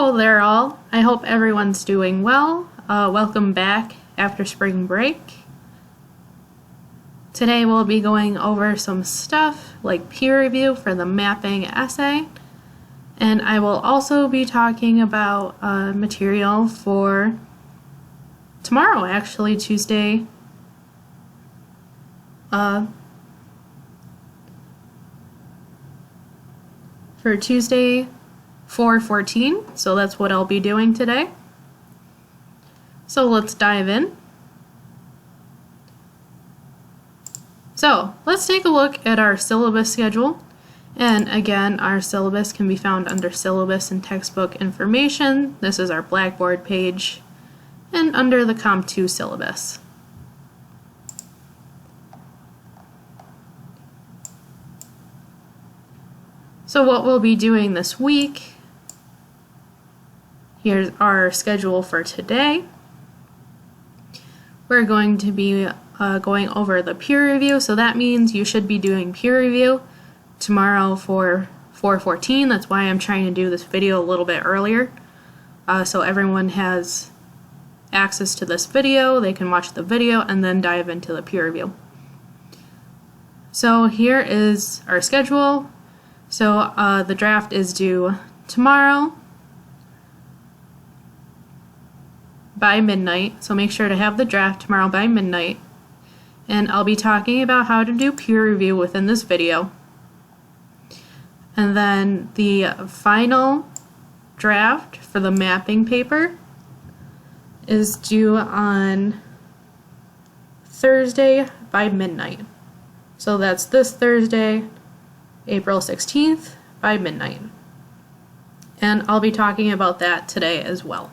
Hello there all. I hope everyone's doing well. Welcome back after spring break. Today we'll be going over some stuff like peer review for the mapping essay, and I will also be talking about material for tomorrow, actually Tuesday. For Tuesday 4/14, so that's what I'll be doing today. So let's dive in. So let's take a look at our syllabus schedule. And again, our syllabus can be found under syllabus and textbook information. This is our Blackboard page, and under the Comp 2 syllabus. So what we'll be doing this week, here's our schedule for today. We're going to be going over the peer review, so that means you should be doing peer review tomorrow for 4/14. That's why I'm trying to do this video a little bit earlier, so everyone has access to this video. They can watch the video and then dive into the peer review. So here is our schedule. So the draft is due tomorrow by midnight, so make sure to have the draft tomorrow by midnight. And I'll be talking about how to do peer review within this video. And then the final draft for the mapping paper is due on Thursday by midnight. So that's this Thursday, April 16th by midnight. And I'll be talking about that today as well.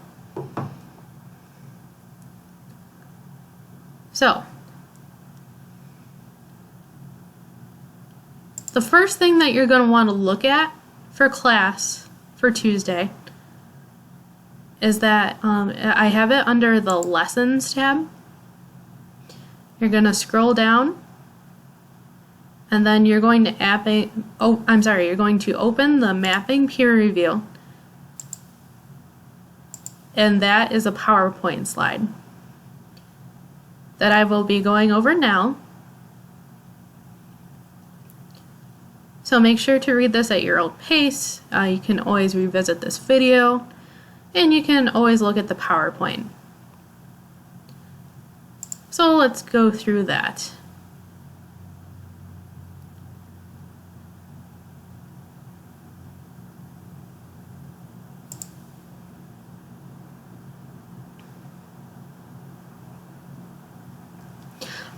So, the first thing that you're going to want to look at for class for Tuesday is that I have it under the Lessons tab. You're going to scroll down, and then you're going to you're going to open the mapping peer review, and that is a PowerPoint slide that I will be going over now. So make sure to read this at your own pace. You can always revisit this video, and you can always look at the PowerPoint. So let's go through that.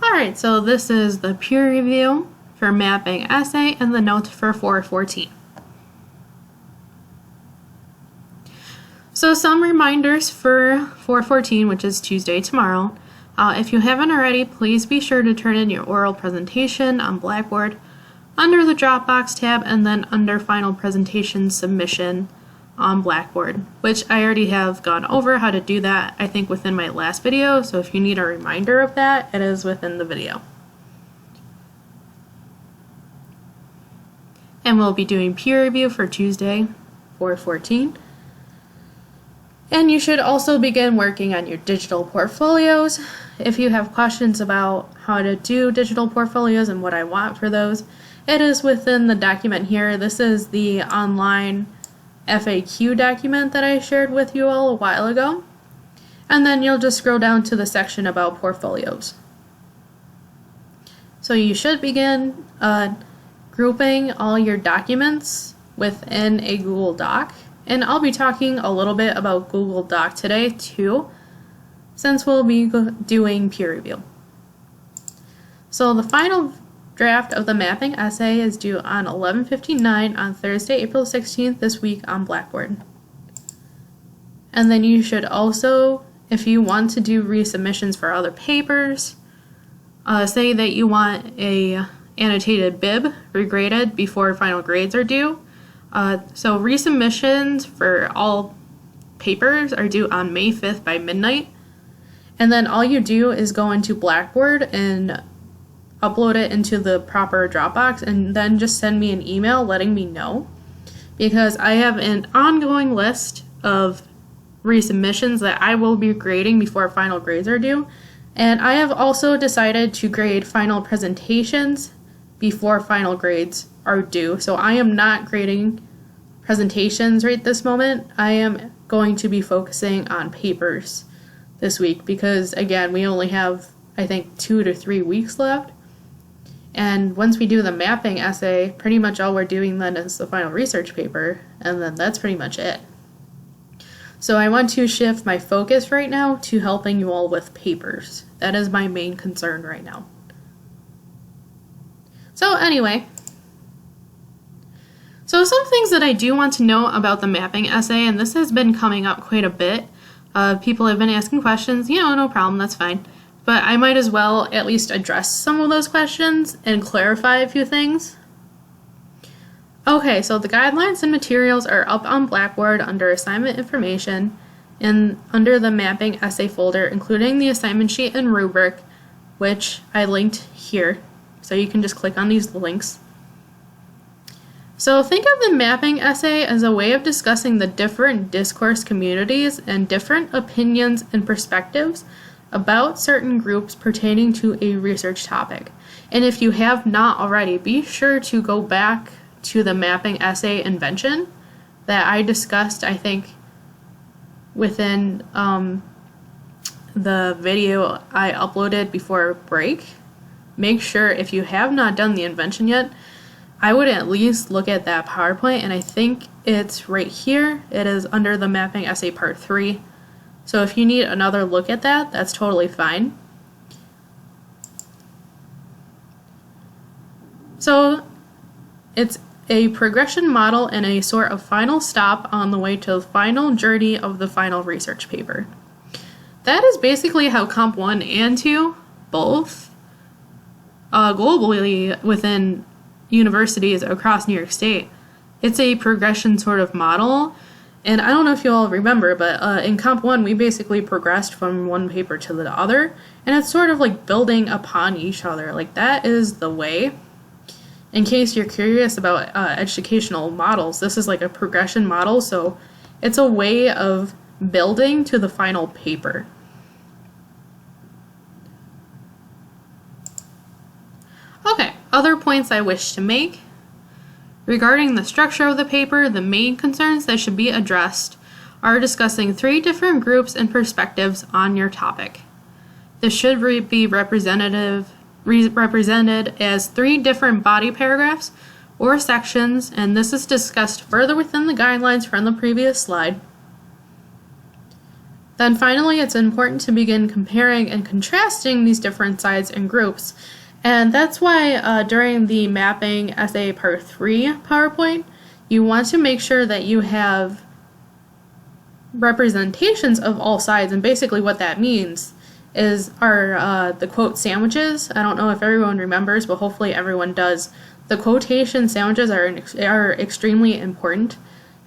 Alright, so this is the peer review for mapping essay and the notes for 4/14. So some reminders for 4/14, which is Tuesday tomorrow. If you haven't already, please be sure to turn in your oral presentation on Blackboard under the Dropbox tab, and then under final presentation submission on Blackboard, which I already have gone over how to do that, I think, within my last video. So if you need a reminder of that, it is within the video. And we'll be doing peer review for Tuesday 4/14. And you should also begin working on your digital portfolios. If you have questions about how to do digital portfolios and what I want for those, it is within the document here. This is the online FAQ document that I shared with you all a while ago. And then you'll just scroll down to the section about portfolios. So you should begin grouping all your documents within a Google Doc. And I'll be talking a little bit about Google Doc today too, since we'll be doing peer review. So the final draft of the mapping essay is due on 11:59 on Thursday, April 16th this week on Blackboard. And then you should also, if you want to do resubmissions for other papers, say that you want a annotated bib regraded before final grades are due. So resubmissions for all papers are due on May 5th by midnight. And then all you do is go into Blackboard and upload it into the proper Dropbox, and then just send me an email letting me know, because I have an ongoing list of resubmissions that I will be grading before final grades are due. And I have also decided to grade final presentations before final grades are due. So I am not grading presentations right this moment. I am going to be focusing on papers this week because, again, we only have, I think, 2 to 3 weeks left. And once we do the mapping essay, pretty much all we're doing then is the final research paper, and then that's pretty much it. So I want to shift my focus right now to helping you all with papers. That is my main concern right now. So anyway, so some things that I do want to know about the mapping essay, and this has been coming up quite a bit. People have been asking questions, no problem, that's fine. But I might as well at least address some of those questions and clarify a few things. Okay, so the guidelines and materials are up on Blackboard under assignment information and under the mapping essay folder, including the assignment sheet and rubric, which I linked here. So you can just click on these links. So think of the mapping essay as a way of discussing the different discourse communities and different opinions and perspectives about certain groups pertaining to a research topic. And if you have not already, be sure to go back to the mapping essay invention that I discussed, I think, within the video I uploaded before break. Make sure, if you have not done the invention yet, I would at least look at that PowerPoint, and I think it's right here. It is under the mapping essay part 3. So if you need another look at that, that's totally fine. So it's a progression model and a sort of final stop on the way to the final journey of the final research paper. That is basically how Comp 1 and 2, both globally within universities across New York State, it's a progression sort of model. And I don't know if you all remember, but in Comp 1, we basically progressed from one paper to the other, and it's sort of like building upon each other. Like, that is the way. In case you're curious about educational models, this is like a progression model, so it's a way of building to the final paper. Okay, other points I wish to make. Regarding the structure of the paper, the main concerns that should be addressed are discussing 3 different groups and perspectives on your topic. This should be represented as 3 different body paragraphs or sections, and this is discussed further within the guidelines from the previous slide. Then finally, it's important to begin comparing and contrasting these different sides and groups. And that's why during the mapping essay part 3 PowerPoint, you want to make sure that you have representations of all sides. And basically what that means are the quote sandwiches. I don't know if everyone remembers, but hopefully everyone does. The quotation sandwiches are extremely important.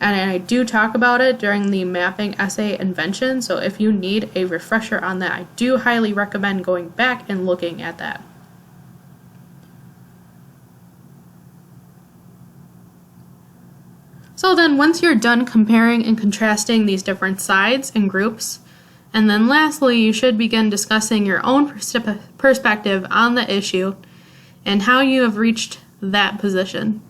And I do talk about it during the mapping essay invention. So if you need a refresher on that, I do highly recommend going back and looking at that. So then once you're done comparing and contrasting these different sides and groups, and then lastly, you should begin discussing your own perspective on the issue and how you have reached that position.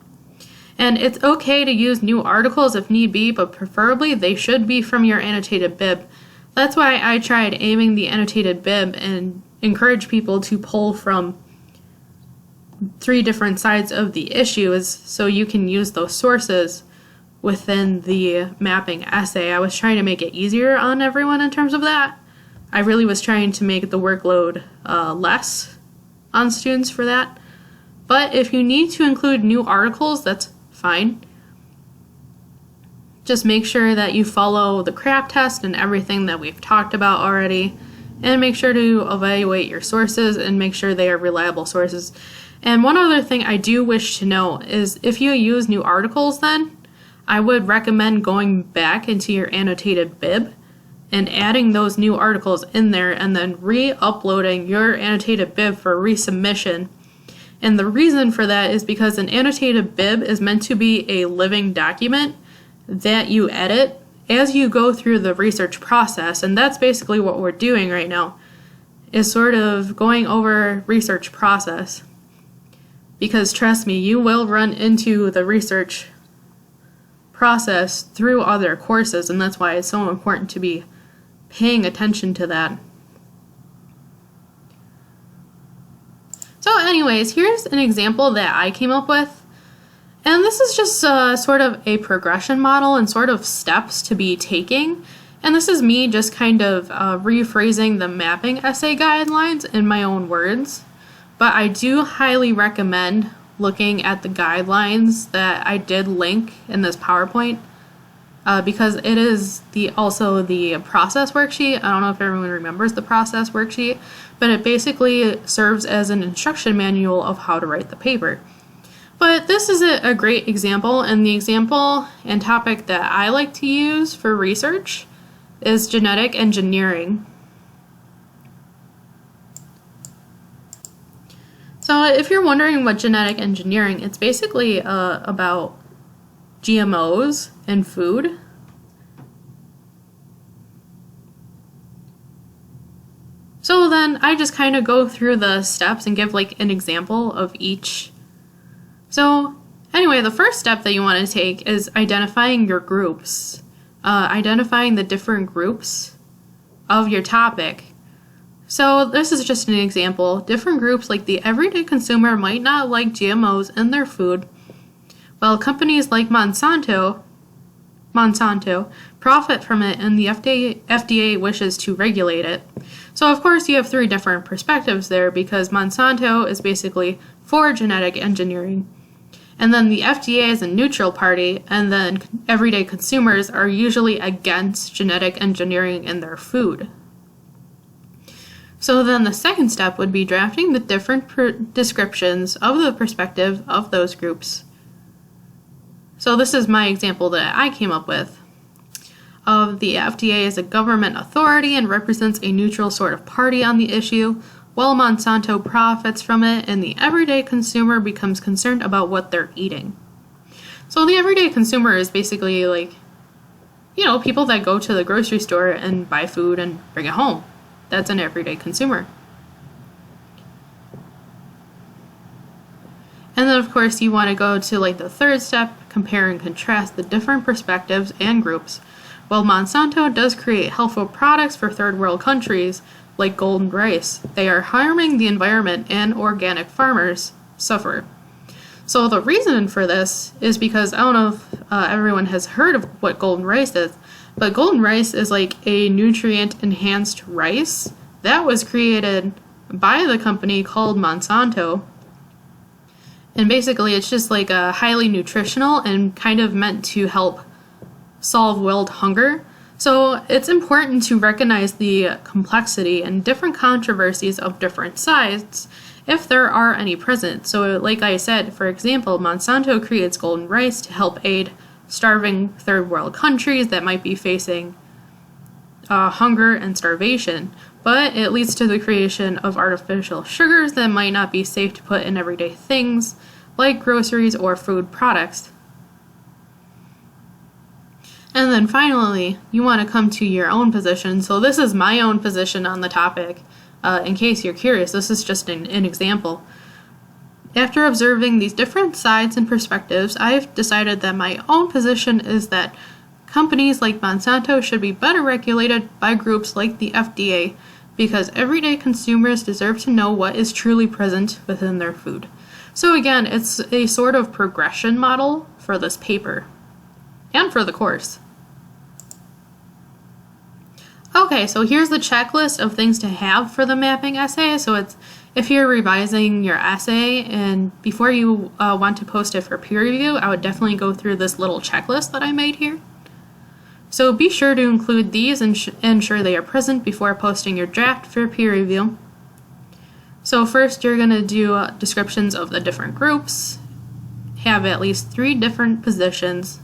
And it's okay to use new articles if need be, but preferably they should be from your annotated bib. That's why I tried aiming the annotated bib and encourage people to pull from 3 different sides of the issue, is so you can use those sources within the mapping essay. I was trying to make it easier on everyone in terms of that. I really was trying to make the workload less on students for that. But if you need to include new articles, that's fine. Just make sure that you follow the CRAP test and everything that we've talked about already, and make sure to evaluate your sources and make sure they are reliable sources. And one other thing I do wish to know is if you use new articles, then I would recommend going back into your annotated bib and adding those new articles in there and then re-uploading your annotated bib for resubmission. And the reason for that is because an annotated bib is meant to be a living document that you edit as you go through the research process, and that's basically what we're doing right now, is sort of going over research process. Because trust me, you will run into the research process through other courses, and that's why it's so important to be paying attention to that. So anyways, here's an example that I came up with. And this is just sort of a progression model and sort of steps to be taking. And this is me just kind of rephrasing the mapping essay guidelines in my own words. But I do highly recommend looking at the guidelines that I did link in this PowerPoint because it is also the process worksheet. I don't know if everyone remembers the process worksheet, but it basically serves as an instruction manual of how to write the paper. But this is a great example, and the example and topic that I like to use for research is genetic engineering. So if you're wondering what genetic engineering, it's basically about GMOs and food. So then I just kind of go through the steps and give like an example of each. So anyway, the first step that you want to take is identifying your groups, identifying the different groups of your topic. So this is just an example. Different groups like the everyday consumer might not like GMOs in their food, while companies like Monsanto profit from it and the FDA wishes to regulate it. So of course you have three different perspectives there because Monsanto is basically for genetic engineering. And then the FDA is a neutral party, and then everyday consumers are usually against genetic engineering in their food. So then the second step would be drafting the different descriptions of the perspective of those groups. So this is my example that I came up with. The FDA is a government authority and represents a neutral sort of party on the issue, while Monsanto profits from it and the everyday consumer becomes concerned about what they're eating. So the everyday consumer is basically like, people that go to the grocery store and buy food and bring it home. That's an everyday consumer. And then of course you want to go to like the third step, compare and contrast the different perspectives and groups. While Monsanto does create healthful products for third world countries, like golden rice, they are harming the environment and organic farmers suffer. So the reason for this is because I don't know if everyone has heard of what golden rice is, but golden rice is like a nutrient enhanced rice that was created by the company called Monsanto. And basically it's just like a highly nutritional and kind of meant to help solve world hunger. So it's important to recognize the complexity and different controversies of different sides if there are any present. So like I said, for example, Monsanto creates golden rice to help aid starving third world countries that might be facing hunger and starvation, but it leads to the creation of artificial sugars that might not be safe to put in everyday things like groceries or food products. And then finally, you want to come to your own position. So this is my own position on the topic. In case you're curious, this is just an example. After observing these different sides and perspectives, I've decided that my own position is that companies like Monsanto should be better regulated by groups like the FDA because everyday consumers deserve to know what is truly present within their food. So again, it's a sort of progression model for this paper and for the course. Okay, so here's the checklist of things to have for the mapping essay. So it's if you're revising your essay and before you want to post it for peer review, I would definitely go through this little checklist that I made here. So be sure to include these and ensure they are present before posting your draft for peer review. So first you're going to do descriptions of the different groups, have at least 3 different positions,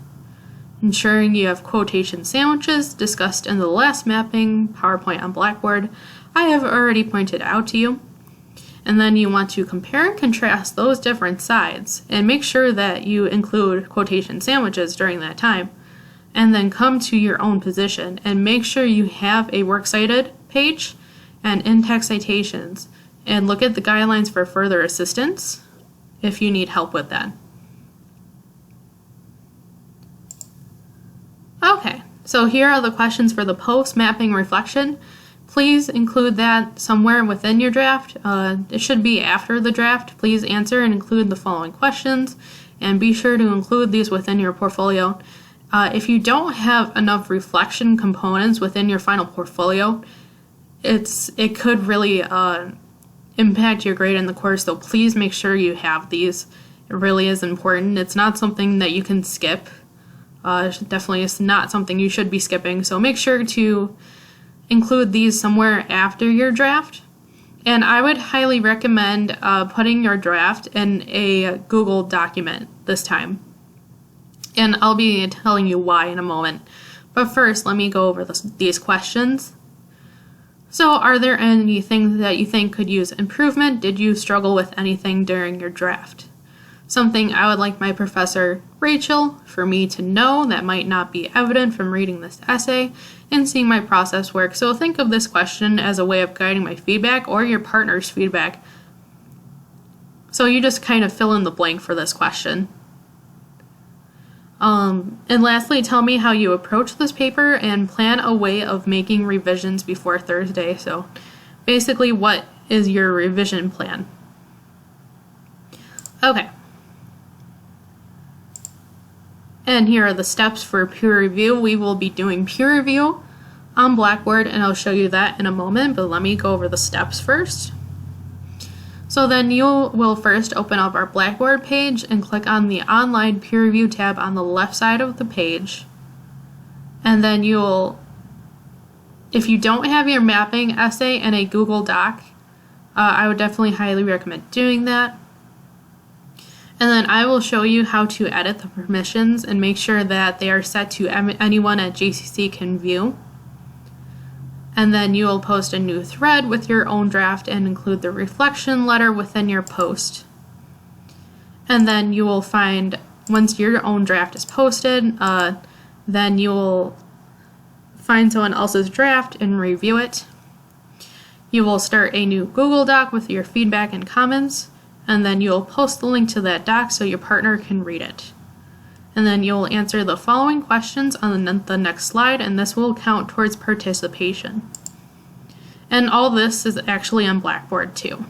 ensuring you have quotation sandwiches discussed in the last mapping PowerPoint on Blackboard I have already pointed out to you. And then you want to compare and contrast those different sides and make sure that you include quotation sandwiches during that time. and then come to your own position and make sure you have a works cited page and in-text citations, and look at the guidelines for further assistance if you need help with that. Okay, so here are the questions for the post mapping reflection. Please include that somewhere within your draft. It should be after the draft. Please answer and include the following questions, and be sure to include these within your portfolio. If you don't have enough reflection components within your final portfolio, it could really impact your grade in the course, so please make sure you have these. It really is important. It's not something that you can skip. Definitely is not something you should be skipping, so make sure to include these somewhere after your draft. And I would highly recommend putting your draft in a Google document this time. And I'll be telling you why in a moment. But first, let me go over these questions. So, are there anything that you think could use improvement? Did you struggle with anything during your draft? Something I would like my professor, Rachel, for me to know that might not be evident from reading this essay and seeing my process work. So think of this question as a way of guiding my feedback or your partner's feedback. So you just kind of fill in the blank for this question. And lastly, tell me how you approach this paper and plan a way of making revisions before Thursday. So basically, what is your revision plan? Okay. And here are the steps for peer review. We will be doing peer review on Blackboard, and I'll show you that in a moment, but let me go over the steps first. So then you will first open up our Blackboard page and click on the Online Peer Review tab on the left side of the page. And then if you don't have your mapping essay in a Google Doc, I would definitely highly recommend doing that. And then I will show you how to edit the permissions and make sure that they are set to anyone at JCC can view. And then you will post a new thread with your own draft and include the reflection letter within your post. And then you will find, once your own draft is posted, then you will find someone else's draft and review it. You will start a new Google Doc with your feedback and comments, and then you'll post the link to that doc so your partner can read it. And then you'll answer the following questions on the next slide, and this will count towards participation. And all this is actually on Blackboard too.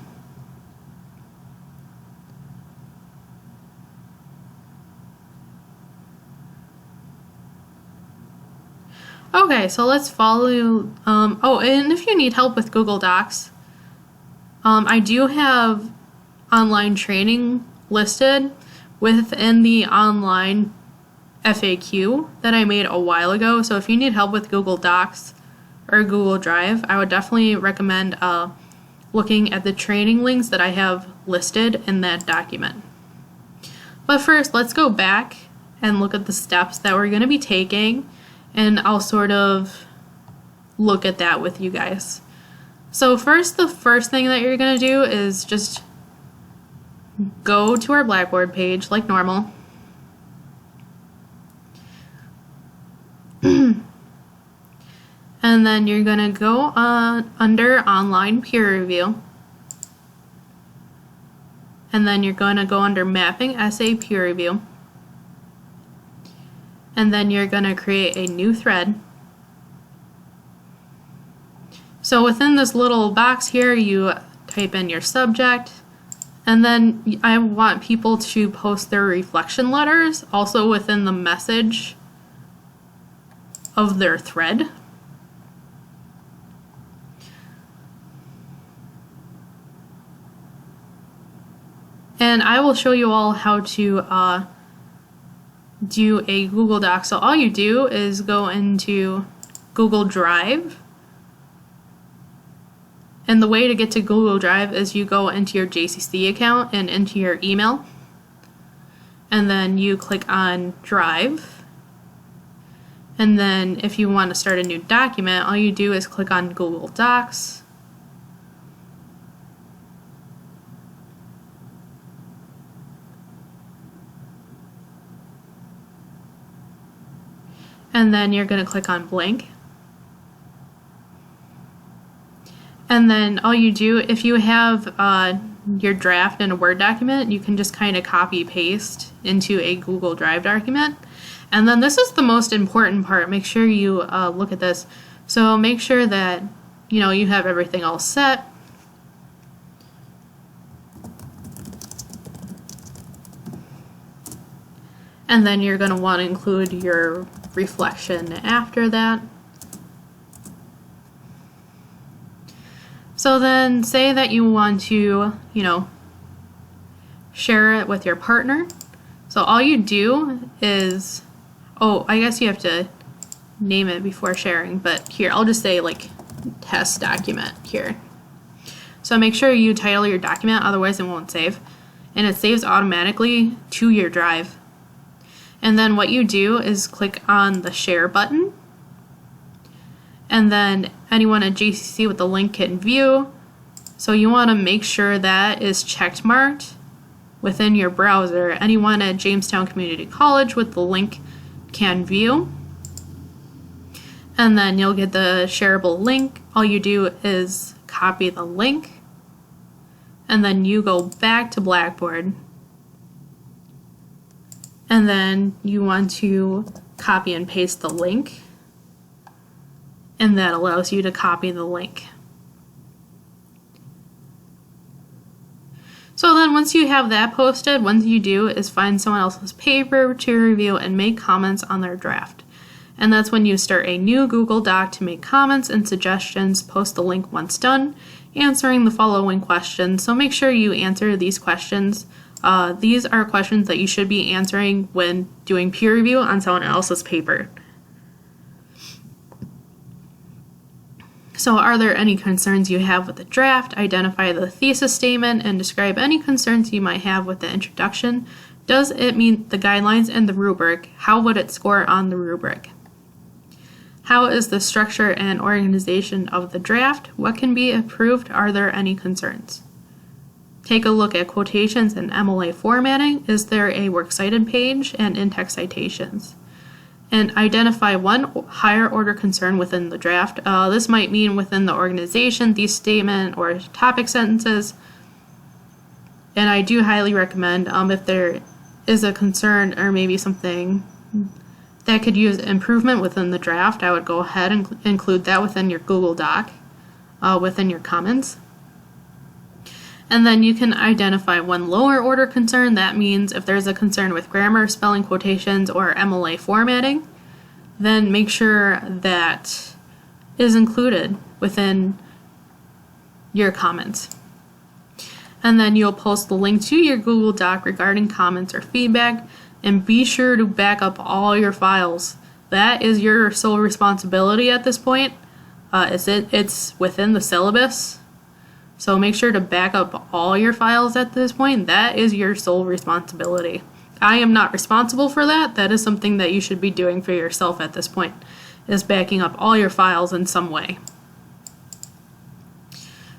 Okay, so let's follow, and if you need help with Google Docs, I do have online training listed within the online FAQ that I made a while ago. So if you need help with Google Docs or Google Drive, I would definitely recommend looking at the training links that I have listed in that document. But first, let's go back and look at the steps that we're going to be taking, and I'll sort of look at that with you guys. So the first thing that you're going to do is just go to our Blackboard page like normal. And then you're going to go under Online Peer Review. And then you're going to go under Mapping Essay Peer Review. And then you're going to create a new thread. So within this little box here, you type in your subject. And then I want people to post their reflection letters also within the message of their thread. And I will show you all how to do a Google Doc. So all you do is go into Google Drive. And the way to get to Google Drive is you go into your JCC account and into your email. And then you click on Drive. And then if you want to start a new document, all you do is click on Google Docs. and then you're going to click on blank. And then all you do, if you have your draft in a Word document, you can just kind of copy paste into a Google Drive document. And then this is the most important part. Make sure you look at this. So make sure that you have everything all set. And then you're going to want to include your reflection after that. So then say that you want to, share it with your partner. So all you do is, I guess you have to name it before sharing, but here, I'll just say like test document here. So make sure you title your document, otherwise it won't save. And it saves automatically to your drive. And then what you do is click on the share button. And then anyone at JCC with the link can view. So you want to make sure that is checked marked within your browser. Anyone at Jamestown Community College with the link can view. And then you'll get the shareable link. All you do is copy the link. And then you go back to Blackboard. And then you want to copy and paste the link. And that allows you to copy the link. So then once you have that posted, what you do is find someone else's paper to review and make comments on their draft. And that's when you start a new Google Doc to make comments and suggestions, post the link once done, answering the following questions. So make sure you answer these questions. These are questions that you should be answering when doing peer review on someone else's paper. So are there any concerns you have with the draft? Identify the thesis statement and describe any concerns you might have with the introduction. Does it meet the guidelines and the rubric? How would it score on the rubric? How is the structure and organization of the draft? What can be improved? Are there any concerns? Take a look at quotations and MLA formatting. Is there a works cited page and in-text citations? And identify one higher order concern within the draft. This might mean within the organization, thesis statement, or topic sentences. And I do highly recommend if there is a concern or maybe something that could use improvement within the draft, I would go ahead and include that within your Google Doc, within your comments. And then you can identify one lower order concern. That means if there's a concern with grammar, spelling, quotations, or MLA formatting, then make sure that is included within your comments. And then you'll post the link to your Google Doc regarding comments or feedback, and be sure to back up all your files. That is your sole responsibility at this point. It's within the syllabus. So make sure to back up all your files at this point. That is your sole responsibility. I am not responsible for that. That is something that you should be doing for yourself at this point, is backing up all your files in some way.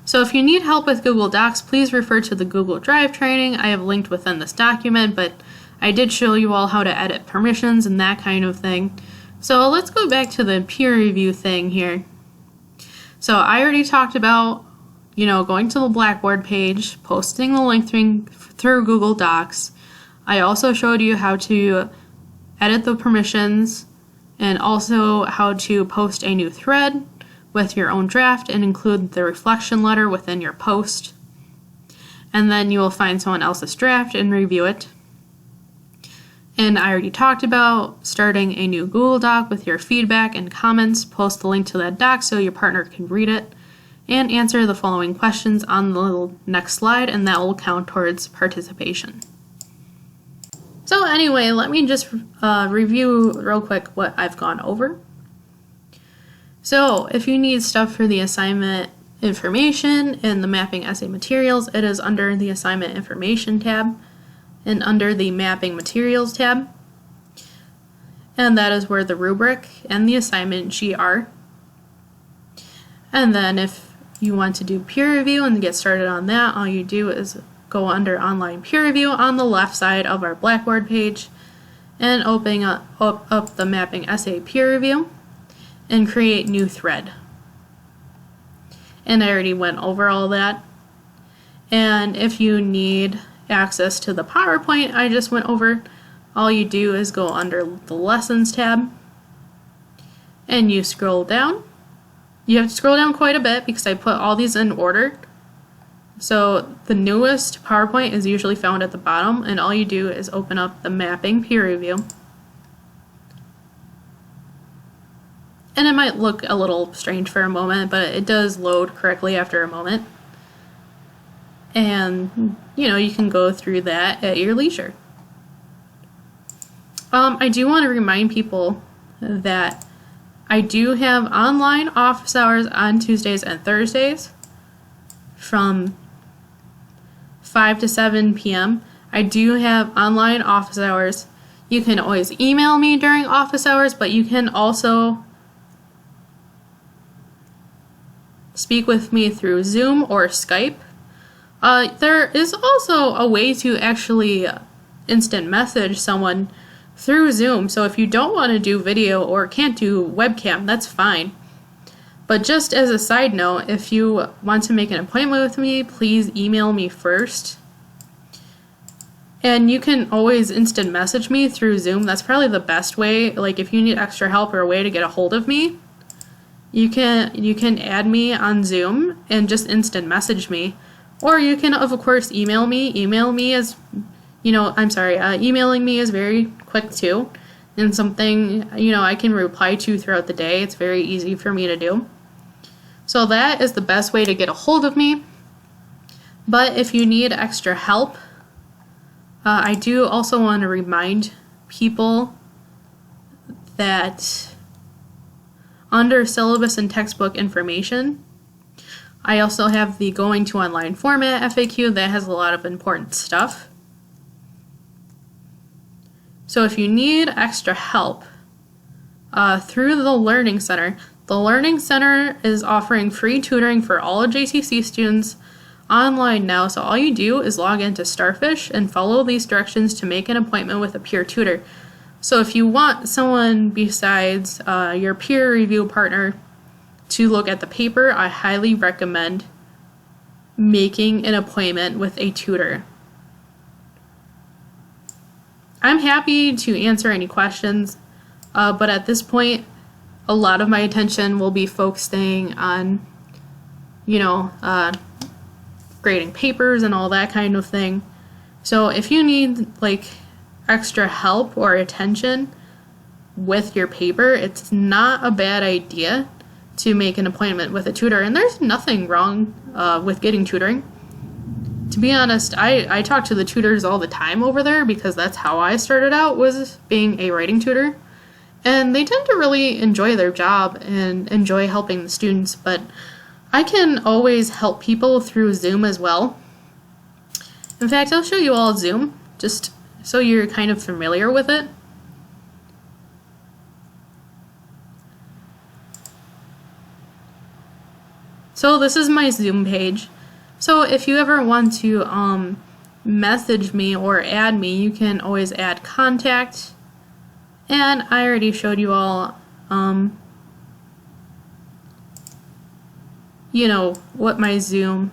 So if you need help with Google Docs, please refer to the Google Drive training I have linked within this document, but I did show you all how to edit permissions and that kind of thing. So let's go back to the peer review thing here. So I already talked about going to the Blackboard page, posting the link through Google Docs. I also showed you how to edit the permissions and also how to post a new thread with your own draft and include the reflection letter within your post. And then you will find someone else's draft and review it. And I already talked about starting a new Google Doc with your feedback and comments. Post the link to that doc so your partner can read it. And answer the following questions on the little next slide, and that will count towards participation. So anyway, let me just review real quick what I've gone over. So if you need stuff for the assignment information and the mapping essay materials, it is under the assignment information tab and under the mapping materials tab. And that is where the rubric and the assignment sheet are. And then if you want to do peer review and get started on that, all you do is go under online peer review on the left side of our Blackboard page, and open up the mapping essay peer review and create new thread. And I already went over all that. And if you need access to the PowerPoint I just went over, all you do is go under the Lessons tab and you scroll down. You have to scroll down quite a bit because I put all these in order. So the newest PowerPoint is usually found at the bottom, and all you do is open up the mapping peer review. And it might look a little strange for a moment, but it does load correctly after a moment. And, you can go through that at your leisure. I do want to remind people that I do have online office hours on Tuesdays and Thursdays from 5 to 7 p.m. I do have online office hours. You can always email me during office hours, but you can also speak with me through Zoom or Skype. There is also a way to actually instant message someone through Zoom, so if you don't want to do video or can't do webcam, that's fine. But just as a side note, if you want to make an appointment with me, please email me first. And you can always instant message me through Zoom. That's probably the best way. Like if you need extra help or a way to get a hold of me, you can add me on Zoom and just instant message me. Or you can, of course, email me. Emailing me is very quick too, and something, I can reply to throughout the day. It's very easy for me to do. So that is the best way to get a hold of me. But if you need extra help, I do also want to remind people that under syllabus and textbook information, I also have the Going to Online Format FAQ that has a lot of important stuff. So if you need extra help through the Learning Center is offering free tutoring for all JCC students online now. So all you do is log into Starfish and follow these directions to make an appointment with a peer tutor. So if you want someone besides your peer review partner to look at the paper, I highly recommend making an appointment with a tutor. I'm happy to answer any questions, but at this point, a lot of my attention will be focusing on, grading papers and all that kind of thing. So if you need extra help or attention with your paper, it's not a bad idea to make an appointment with a tutor. And there's nothing wrong with getting tutoring. To be honest, I talk to the tutors all the time over there because that's how I started out, was being a writing tutor. And they tend to really enjoy their job and enjoy helping the students, but I can always help people through Zoom as well. In fact, I'll show you all Zoom, just so you're kind of familiar with it. So this is my Zoom page. So if you ever want to message me or add me, you can always add contact. And I already showed you all, what my Zoom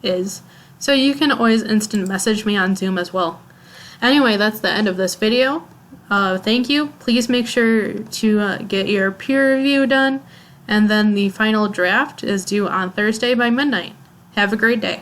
is. So you can always instant message me on Zoom as well. Anyway, that's the end of this video. Thank you. Please make sure to get your peer review done, and then the final draft is due on Thursday by midnight. Have a great day.